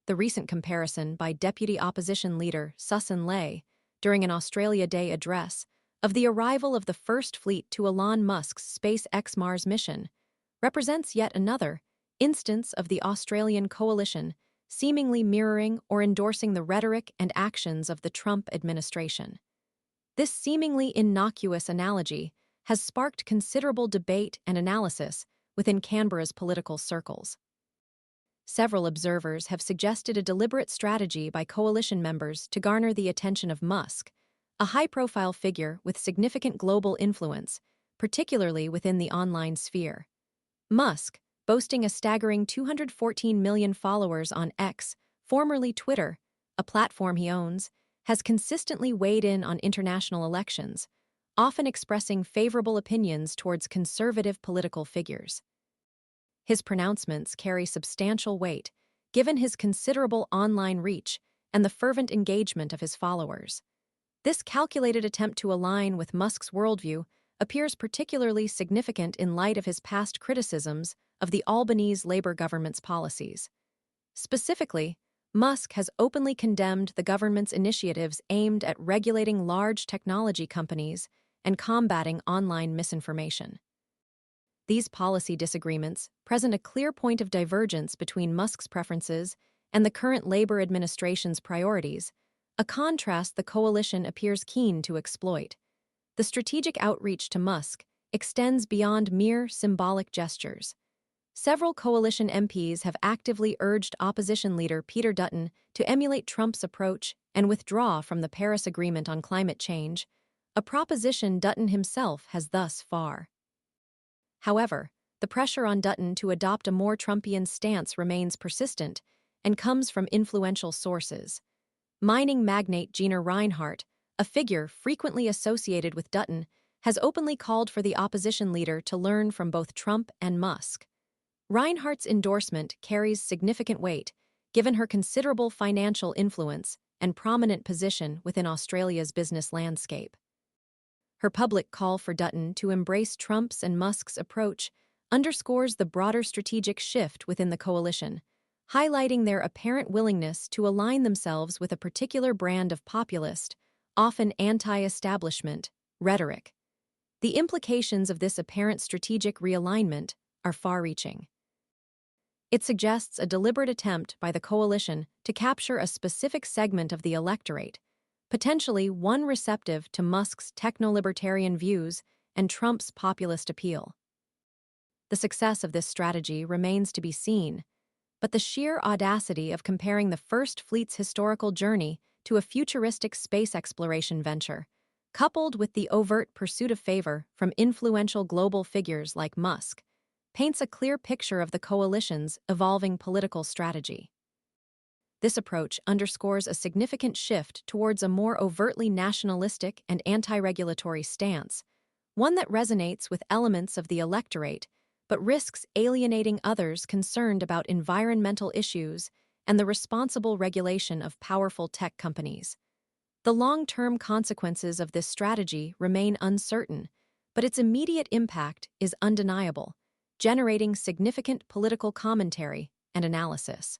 the recent comparison by Deputy Opposition Leader Sussan Ley during an Australia Day address of the arrival of the first fleet to Elon Musk's SpaceX Mars mission represents yet another instance of the Australian coalition seemingly mirroring or endorsing the rhetoric and actions of the Trump administration. This seemingly innocuous analogy has sparked considerable debate and analysis within Canberra's political circles. Several observers have suggested a deliberate strategy by coalition members to garner the attention of Musk, a high-profile figure with significant global influence, particularly within the online sphere. Musk, boasting a staggering 214 million followers on X, formerly Twitter, a platform he owns, has consistently weighed in on international elections, often expressing favorable opinions towards conservative political figures. His pronouncements carry substantial weight, given his considerable online reach and the fervent engagement of his followers. This calculated attempt to align with Musk's worldview appears particularly significant in light of his past criticisms of the Albanese Labour government's policies. Specifically, Musk has openly condemned the government's initiatives aimed at regulating large technology companies and combating online misinformation. These policy disagreements present a clear point of divergence between Musk's preferences and the current Labour administration's priorities, a contrast the coalition appears keen to exploit. The strategic outreach to Musk extends beyond mere symbolic gestures. Several coalition MPs have actively urged opposition leader Peter Dutton to emulate Trump's approach and withdraw from the Paris Agreement on climate change, a proposition Dutton himself has thus far. However, the pressure on Dutton to adopt a more Trumpian stance remains persistent and comes from influential sources. Mining magnate Gina Rinehart, a figure frequently associated with Dutton, has openly called for the opposition leader to learn from both Trump and Musk. Rinehart's endorsement carries significant weight, given her considerable financial influence and prominent position within Australia's business landscape. Her public call for Dutton to embrace Trump's and Musk's approach underscores the broader strategic shift within the coalition, highlighting their apparent willingness to align themselves with a particular brand of populist, often anti-establishment, rhetoric. The implications of this apparent strategic realignment are far-reaching. It suggests a deliberate attempt by the coalition to capture a specific segment of the electorate, potentially one receptive to Musk's techno-libertarian views and Trump's populist appeal. The success of this strategy remains to be seen, but the sheer audacity of comparing the first fleet's historical journey to a futuristic space exploration venture, coupled with the overt pursuit of favor from influential global figures like Musk, paints a clear picture of the coalition's evolving political strategy. This approach underscores a significant shift towards a more overtly nationalistic and anti-regulatory stance, one that resonates with elements of the electorate but risks alienating others concerned about environmental issues and the responsible regulation of powerful tech companies. The long-term consequences of this strategy remain uncertain, but its immediate impact is undeniable, generating significant political commentary and analysis.